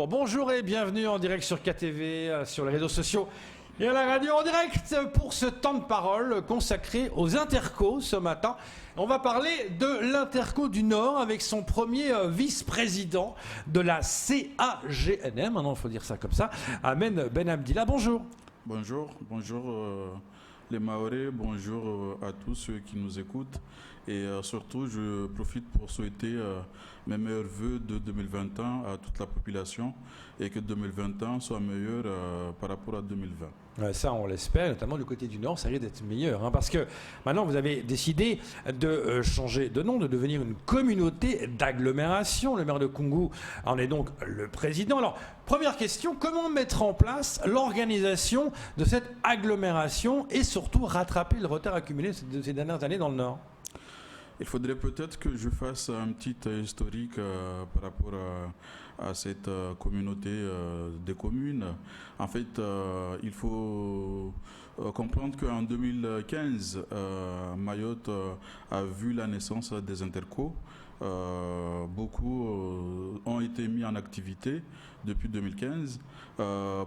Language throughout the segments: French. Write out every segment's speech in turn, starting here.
bonjour et bienvenue en direct sur KTV, sur les réseaux sociaux et à la radio en direct pour ce temps de parole consacré aux intercos ce matin. On va parler de l'Interco du Nord avec son premier vice-président de la CAGNM, maintenant il faut dire ça comme ça, Amen Ben Abdillah. Bonjour. Bonjour les Mahorais, bonjour à tous ceux qui nous écoutent et surtout je profite pour souhaiter mes meilleurs vœux de 2021 à toute la population et que 2021 soit meilleur par rapport à 2020. Ça, on l'espère, notamment du côté du Nord, ça risque d'être meilleur. Parce que maintenant, vous avez décidé de changer de nom, de devenir une communauté d'agglomération. Le maire de Koungou en est donc le président. Alors, première question, comment mettre en place l'organisation de cette agglomération et surtout rattraper le retard accumulé de ces dernières années dans le Nord ? Il faudrait peut-être que je fasse un petit historique par rapport à cette communauté des communes. En fait, il faut comprendre qu'en 2015, Mayotte a vu la naissance des intercos. Beaucoup ont été mis en activité depuis 2015.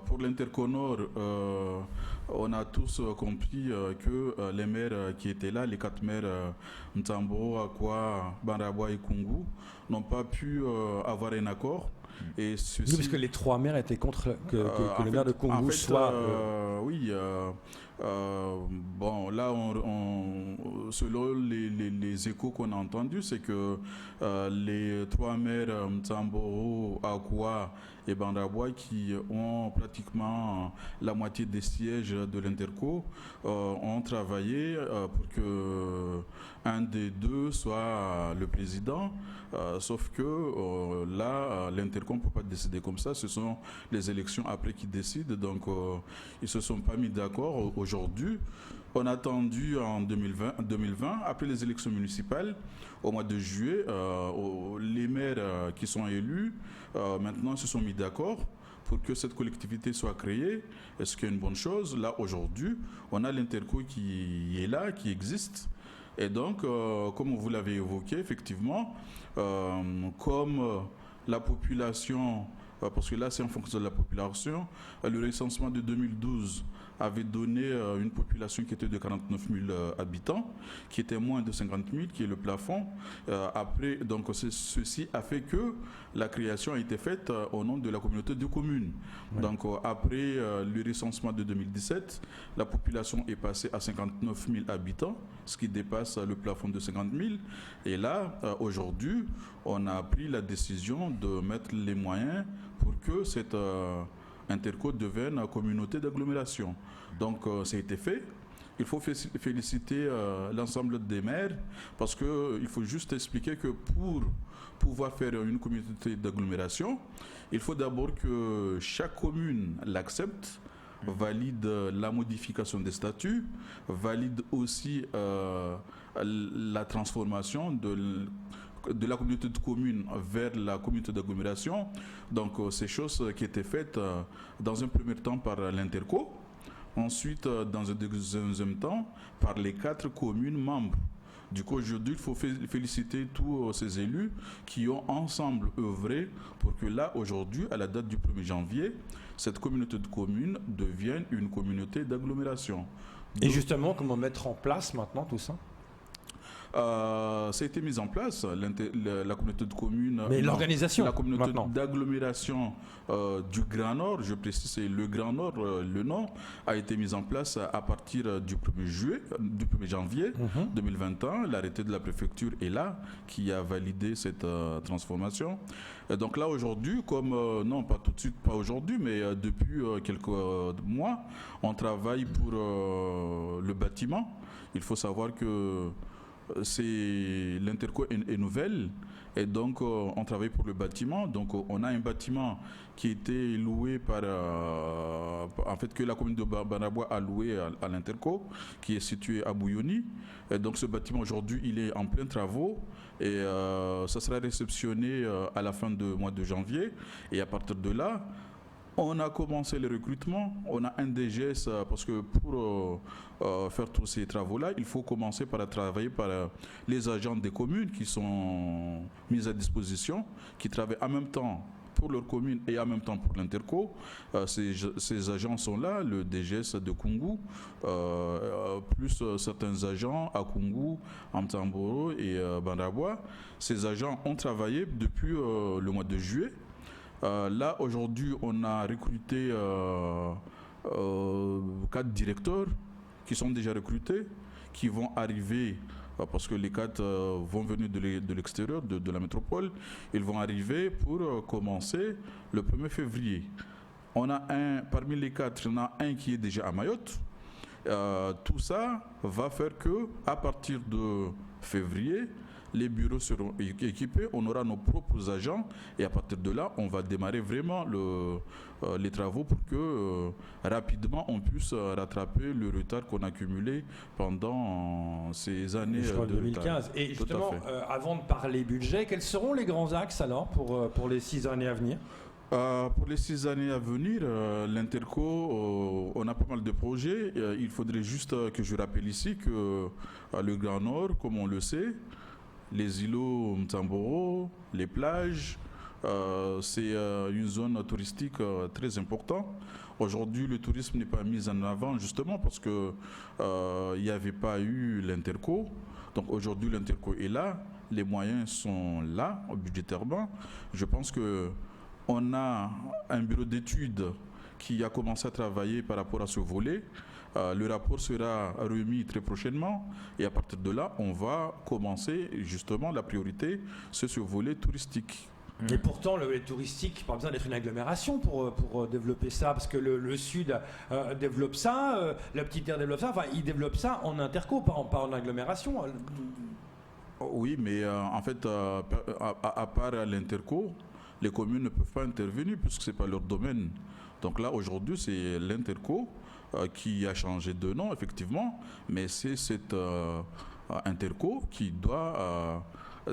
Pour l'Interco Nord, on a tous compris que les maires qui étaient là, les 4 maires Ntambo, Akwa, Banrabwa et Koungou, n'ont pas pu avoir un accord. Et ceci... Oui, parce que les 3 maires étaient contre que le maire de Koungou soit... Oui. Bon, là, selon les échos qu'on a entendus, c'est que les 3 maires, Mtamboro, Akwa et Banrabwa, qui ont pratiquement la moitié des sièges de l'Interco, ont travaillé pour que un des deux soit le président. Sauf que là, l'Interco ne peut pas décider comme ça. Ce sont les élections après qui décident. Donc, ils ne se sont pas mis d'accord aujourd'hui. On a attendu en 2020, après les élections municipales, au mois de juillet, les maires qui sont élus, maintenant se sont mis d'accord pour que cette collectivité soit créée. Est-ce qu'il y a une bonne chose? Là, aujourd'hui, on a l'Interco qui est là, qui existe. Et donc, comme vous l'avez évoqué, effectivement, comme la population, parce que là c'est en fonction de la population, le recensement de 2012 avait donné une population qui était de 49 000 habitants, qui était moins de 50 000, qui est le plafond. Après, donc ceci a fait que la création a été faite au nom de la communauté de communes. Ouais. Donc après le recensement de 2017, la population est passée à 59 000 habitants, ce qui dépasse le plafond de 50 000. Et là, aujourd'hui, on a pris la décision de mettre les moyens pour que cette Interco devienne communauté d'agglomération. Donc ça a été fait. Il faut féliciter l'ensemble des maires parce qu'il faut juste expliquer que pour pouvoir faire une communauté d'agglomération, il faut d'abord que chaque commune l'accepte, valide la modification des statuts, valide aussi la transformation de la communauté de communes vers la communauté d'agglomération. Donc, ces choses qui étaient faites dans un premier temps par l'Interco, ensuite, dans un deuxième temps, par les 4 communes membres. Du coup, aujourd'hui, il faut féliciter tous ces élus qui ont ensemble œuvré pour que là, aujourd'hui, à la date du 1er janvier, cette communauté de communes devienne une communauté d'agglomération. Et justement, comment mettre en place maintenant tout ça ? Ça a été mis en place, la communauté de communes. Mais l'organisation, la communauté d'agglomération du Grand Nord, je précise, c'est le Grand Nord, le Nord, a été mise en place à partir du 1er janvier 2021. L'arrêté de la préfecture est là, qui a validé cette transformation. Et donc là, aujourd'hui, comme, non, pas tout de suite, pas aujourd'hui, mais depuis quelques mois, on travaille pour le bâtiment. Il faut savoir que l'Interco est nouvelle et donc on travaille pour le bâtiment. Donc on a un bâtiment qui a été loué en fait que la commune de Banrabwa a loué à l'Interco, qui est situé à Bouilloni. Et donc ce bâtiment aujourd'hui il est en plein travaux et ça sera réceptionné à la fin du mois de janvier. Et à partir de là, on a commencé le recrutement, on a un DGS parce que pour faire tous ces travaux-là, il faut commencer par travailler par les agents des communes qui sont mis à disposition, qui travaillent en même temps pour leur commune et en même temps pour l'Interco. Ces agents sont là, le DGS de Kungu, plus certains agents à Kungu, Amtamboro et Bandabwa. Ces agents ont travaillé depuis le mois de juillet. Là, aujourd'hui, on a recruté 4 directeurs qui sont déjà recrutés, qui vont arriver, parce que les 4 vont venir de l'extérieur, de la métropole. Ils vont arriver pour commencer le 1er février. On a parmi les 4, il y en a un qui est déjà à Mayotte. Tout ça va faire que, à partir de février, les bureaux seront équipés, on aura nos propres agents et à partir de là, on va démarrer vraiment les travaux pour que rapidement on puisse rattraper le retard qu'on a accumulé pendant ces années jusqu'en de 2015. retard. Et justement, avant de parler budget, quels seront les grands axes alors pour les 6 années à venir? Pour les 6 années à venir, l'Interco, on a pas mal de projets. Il faudrait juste que je rappelle ici que le Grand Nord, comme on le sait, les îlots Mtamboro, les plages, c'est une zone touristique très importante. Aujourd'hui, le tourisme n'est pas mis en avant justement parce que il n'y avait pas eu l'Interco. Donc aujourd'hui, l'Interco est là, les moyens sont là budgétairement. Je pense que on a un bureau d'études qui a commencé à travailler par rapport à ce volet. Le rapport sera remis très prochainement et à partir de là, on va commencer justement la priorité sur ce volet touristique. Et pourtant, le volet touristique, pas besoin d'être une agglomération pour développer ça, parce que le Sud développe ça, la Petite Terre développe ça, enfin, il développe ça en interco, pas en agglomération. Oui, mais en fait, à part l'Interco, les communes ne peuvent pas intervenir puisque ce n'est pas leur domaine. Donc là, aujourd'hui, c'est l'Interco qui a changé de nom, effectivement, mais c'est cette Interco qui doit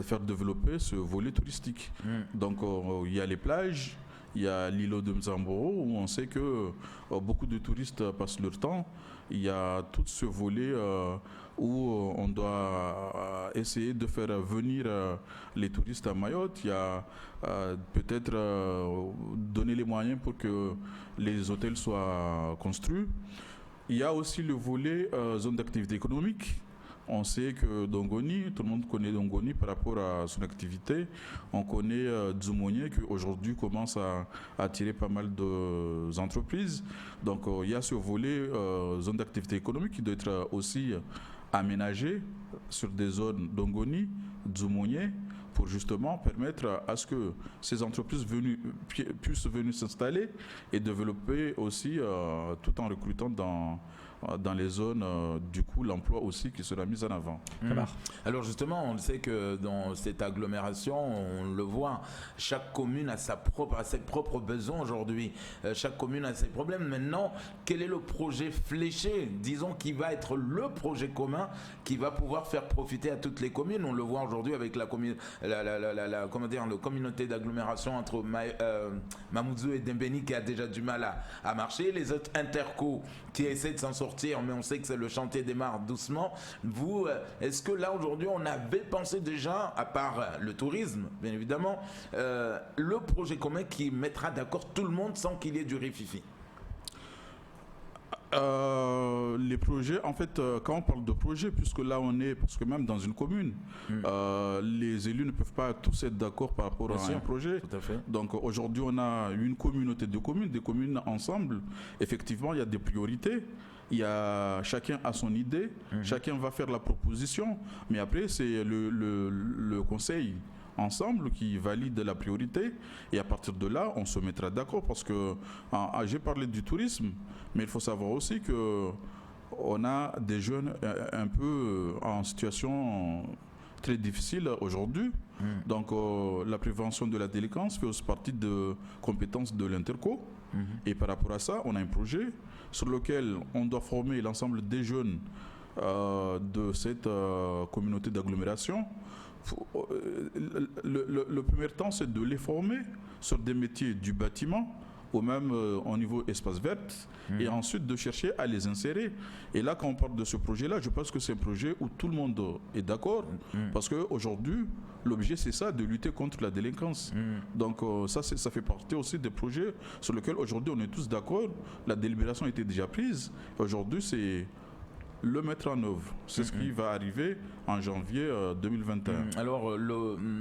faire développer ce volet touristique. Donc, il y a les plages, il y a l'îlot de Mzamboro, où on sait que beaucoup de touristes passent leur temps. Il y a tout ce volet où on doit essayer de faire venir les touristes à Mayotte. Il y a peut-être donner les moyens pour que les hôtels soient construits. Il y a aussi le volet zone d'activité économique. On sait que Dongoni, tout le monde connaît Dongoni par rapport à son activité. On connaît Dzumonier qui aujourd'hui commence à attirer pas mal d'entreprises. Donc il y a ce volet zone d'activité économique qui doit être aussi aménagé sur des zones Dongoni, Dzumonier, pour justement permettre à ce que ces entreprises puissent venir s'installer et développer aussi tout en recrutant dans les zones, du coup, l'emploi aussi qui sera mis en avant. Alors justement, on sait que dans cette agglomération, on le voit, chaque commune a ses propres besoins aujourd'hui. Chaque commune a ses problèmes. Maintenant, quel est le projet fléché, disons, qui va être le projet commun qui va pouvoir faire profiter à toutes les communes? On le voit aujourd'hui avec la communauté d'agglomération entre Mamoudzou et Dembéni qui a déjà du mal à marcher. Les autres intercos qui essaient de s'en sortir, mais on sait que le chantier démarre doucement. Vous, est-ce que là aujourd'hui on avait pensé déjà, à part le tourisme bien évidemment, le projet commun qui mettra d'accord tout le monde sans qu'il y ait du rififi? Les projets, en fait, quand on parle de projet, puisque là on est, parce que même dans une commune, les élus ne peuvent pas tous être d'accord par rapport à un projet. Tout à fait. Donc aujourd'hui on a une communauté de communes, des communes ensemble. Effectivement, il y a des priorités. Chacun a son idée, chacun va faire la proposition, mais après c'est le conseil ensemble qui valide la priorité et à partir de là on se mettra d'accord parce que j'ai parlé du tourisme, mais il faut savoir aussi que on a des jeunes un peu en situation très difficile aujourd'hui. Donc la prévention de la délinquance fait aussi partie de compétences de l'Interco. Et par rapport à ça, on a un projet sur lequel on doit former l'ensemble des jeunes de cette communauté d'agglomération. Le premier temps, c'est de les former sur des métiers du bâtiment ou même au niveau espace vert, et ensuite de chercher à les insérer. Et là, quand on parle de ce projet-là, je pense que c'est un projet où tout le monde est d'accord, parce qu'aujourd'hui, l'objet, c'est ça, de lutter contre la délinquance. Donc ça fait partie aussi des projets sur lesquels aujourd'hui on est tous d'accord. La délibération était déjà prise. Aujourd'hui, c'est le mettre en œuvre. C'est ce qui va arriver en janvier 2021. Alors,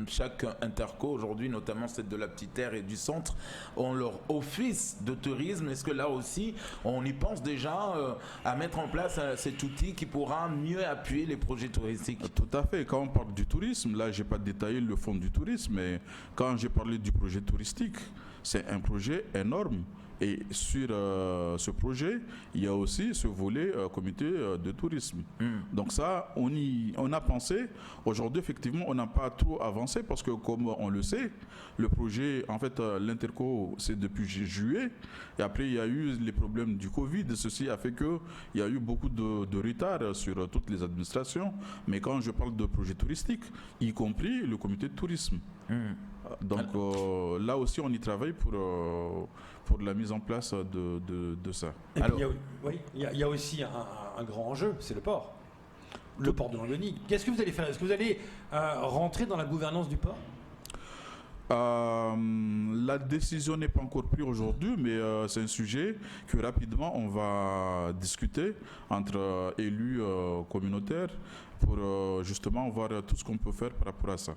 chaque interco aujourd'hui, notamment celle de la Petite Terre et du centre, ont leur office de tourisme. Est-ce que là aussi, on y pense déjà à mettre en place cet outil qui pourra mieux appuyer les projets touristiques? Tout à fait. Quand on parle du tourisme, là, je n'ai pas détaillé le fond du tourisme, mais quand j'ai parlé du projet touristique, c'est un projet énorme. Et sur ce projet, il y a aussi ce volet comité de tourisme. Donc ça, on a pensé. Aujourd'hui, effectivement, on n'a pas trop avancé parce que, comme on le sait, le projet, en fait, l'Interco, c'est depuis juillet. Et après, il y a eu les problèmes du Covid. Ceci a fait qu'il y a eu beaucoup de retard sur toutes les administrations. Mais quand je parle de projet touristique, y compris le comité de tourisme. Donc là aussi, on y travaille pour la mise en place de ça. Et alors, il y a aussi un grand enjeu, c'est le port. Le port de Longoni. Qu'est-ce que vous allez faire? Est-ce que vous allez rentrer dans la gouvernance du port? La décision n'est pas encore prise aujourd'hui, mais c'est un sujet que rapidement on va discuter entre élus communautaires pour justement voir tout ce qu'on peut faire par rapport à ça.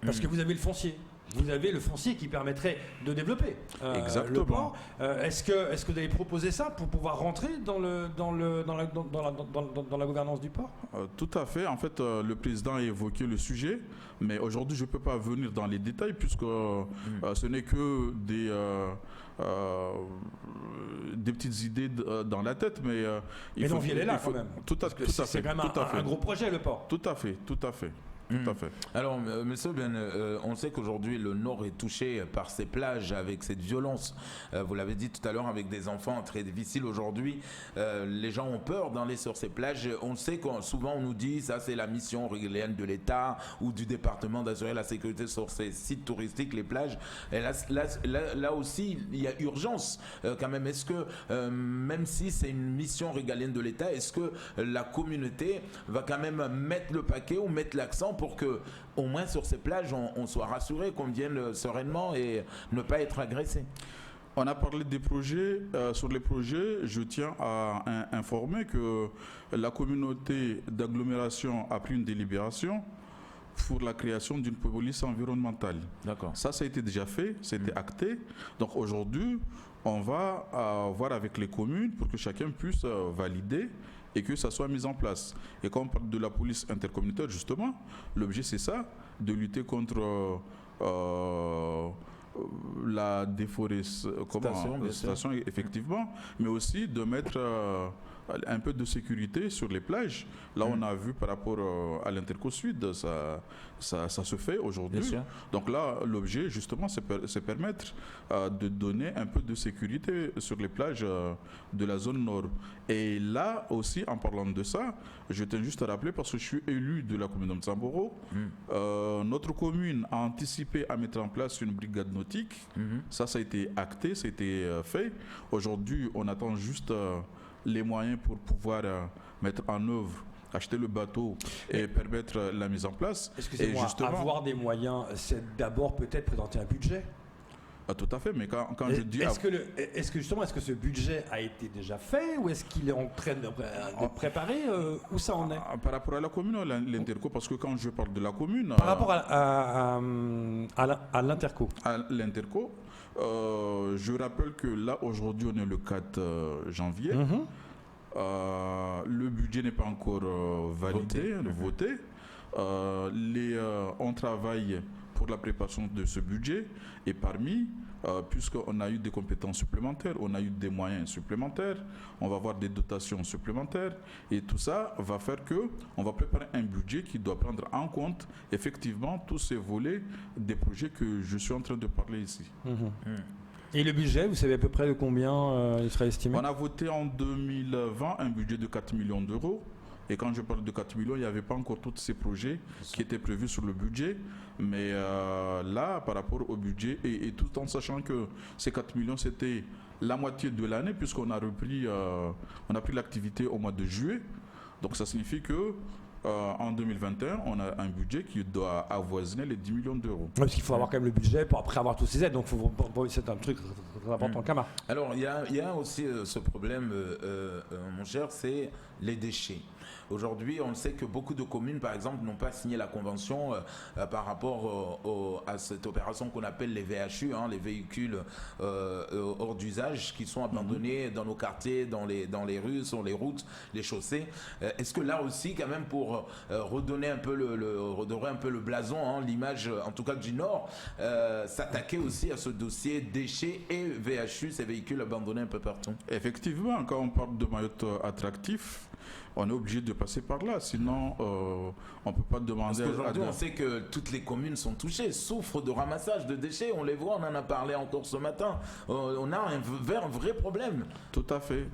Parce que vous avez le foncier. Vous avez le foncier qui permettrait de développer le port. Est-ce que vous avez proposé ça pour pouvoir rentrer dans la gouvernance du port? Tout à fait. En fait, le président a évoqué le sujet, mais aujourd'hui, je ne peux pas venir dans les détails puisque ce n'est que des petites idées dans la tête. Mais Janvier est là quand même. Tout à fait. C'est quand même un gros projet, le port. Tout à fait. Tout à fait. Alors, monsieur Ben, on sait qu'aujourd'hui le Nord est touché par ces plages avec cette violence. Vous l'avez dit tout à l'heure, avec des enfants très difficiles aujourd'hui. Les gens ont peur d'aller sur ces plages. On sait que souvent on nous dit ça, c'est la mission régalienne de l'État ou du département d'assurer la sécurité sur ces sites touristiques, les plages. Et là aussi, il y a urgence quand même. Est-ce que, même si c'est une mission régalienne de l'État, est-ce que la communauté va quand même mettre le paquet ou mettre l'accent pour que, au moins sur ces plages, on soit rassuré, qu'on vienne sereinement et ne pas être agressé? On a parlé des projets. Sur les projets, je tiens à informer que la communauté d'agglomération a pris une délibération pour la création d'une police environnementale. D'accord. Ça a été déjà fait, c'était acté. Donc aujourd'hui, on va voir avec les communes pour que chacun puisse valider et que ça soit mis en place. Et quand on parle de la police intercommunautaire, justement, l'objet c'est ça, de lutter contre la déforestation, effectivement, mais aussi de mettre un peu de sécurité sur les plages. Là, on a vu par rapport à l'Interco Sud, ça se fait aujourd'hui. Donc là, l'objet, justement, c'est permettre de donner un peu de sécurité sur les plages de la zone nord. Et là aussi, en parlant de ça, je tiens juste à rappeler, parce que je suis élu de la commune de Mtsamboro, notre commune a anticipé à mettre en place une brigade nautique. Ça a été acté, ça a été fait. Aujourd'hui, on attend juste les moyens pour pouvoir mettre en œuvre, acheter le bateau et permettre la mise en place. Excusez-moi, avoir des moyens, c'est d'abord peut-être présenter un budget. Tout à fait, mais quand je dis... Est-ce que ce budget a été déjà fait ou est-ce qu'il est en train de préparer? Où ça en est? Par rapport à la commune ou à l'Interco? Parce que quand je parle de la commune... Par rapport à l'Interco. À l'Interco, je rappelle que là, aujourd'hui, on est le 4 janvier. Le budget n'est pas encore validé, voté. On travaille pour la préparation de ce budget et parmi, puisqu'on a eu des compétences supplémentaires, on a eu des moyens supplémentaires, on va avoir des dotations supplémentaires et tout ça va faire qu'on va préparer un budget qui doit prendre en compte effectivement tous ces volets des projets que je suis en train de parler ici. Et le budget, vous savez à peu près de combien il sera estimé? On a voté en 2020 un budget de 4 millions d'euros. Et quand je parle de 4 millions, il n'y avait pas encore tous ces projets qui étaient prévus sur le budget. Mais là, par rapport au budget, et tout en sachant que ces 4 millions, c'était la moitié de l'année, puisqu'on a repris, on a pris l'activité au mois de juillet. Donc ça signifie que en 2021, on a un budget qui doit avoisiner les 10 millions d'euros. Parce qu'il faut avoir quand même le budget pour après avoir tous ces aides. Donc c'est un truc très important, Kama. Alors, il y a aussi ce problème, mon cher, c'est les déchets. Aujourd'hui, on sait que beaucoup de communes, par exemple, n'ont pas signé la convention par rapport à cette opération qu'on appelle les VHU, les véhicules hors d'usage, qui sont abandonnés dans nos quartiers, dans les rues, sur les routes, les chaussées. Est-ce que là aussi, quand même, pour redorer un peu le blason, l'image, en tout cas du Nord, s'attaquer aussi à ce dossier déchets et VHU, ces véhicules abandonnés un peu partout? Effectivement, quand on parle de Mayotte attractif, on est obligé de passer par là, sinon on ne peut pas demander... Parce qu'aujourd'hui, on sait que toutes les communes sont touchées, souffrent de ramassage de déchets, on les voit, on en a parlé encore ce matin. On a un vrai problème. Tout à fait,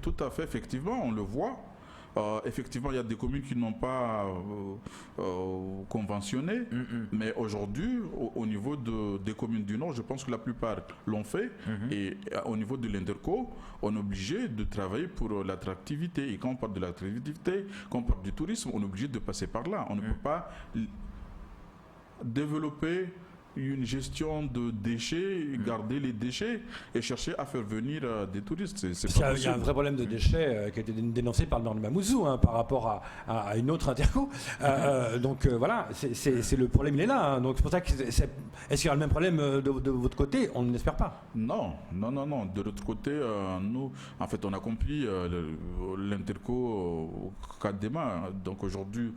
effectivement, on le voit. Effectivement, il y a des communes qui n'ont pas conventionné, mais aujourd'hui, au niveau des communes du Nord, je pense que la plupart l'ont fait. Et au niveau de l'Interco, on est obligé de travailler pour l'attractivité. Et quand on parle de l'attractivité, quand on parle du tourisme, on est obligé de passer par là. On ne peut pas développer une gestion de déchets, garder les déchets et chercher à faire venir des touristes. Il y a un vrai problème de déchets qui a été dénoncé par le maire de Mamoudzou par rapport à une autre interco. Donc voilà, c'est le problème, il est là. Donc c'est pour ça que est-ce qu'il y a le même problème de votre côté? On ne l'espère pas. Non. De l'autre côté, nous, en fait, on a compris l'interco au 4 des mains. Donc aujourd'hui,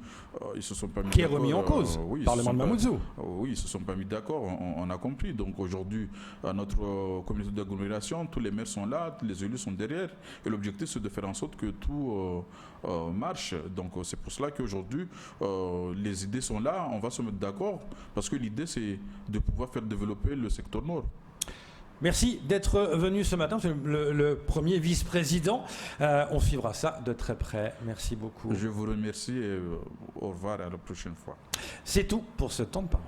ils se sont pas mis qui est remis en cause par le maire de Mamoudzou. Oui, ils se sont pas mis d'accord. On a compris. Donc aujourd'hui, notre communauté d'agglomération, tous les maires sont là, les élus sont derrière. Et l'objectif, c'est de faire en sorte que tout marche. Donc c'est pour cela qu'aujourd'hui, les idées sont là. On va se mettre d'accord parce que l'idée, c'est de pouvoir faire développer le secteur nord. Merci d'être venu ce matin, le premier vice-président. On suivra ça de très près. Merci beaucoup. Je vous remercie et au revoir à la prochaine fois. C'est tout pour ce temps de parole.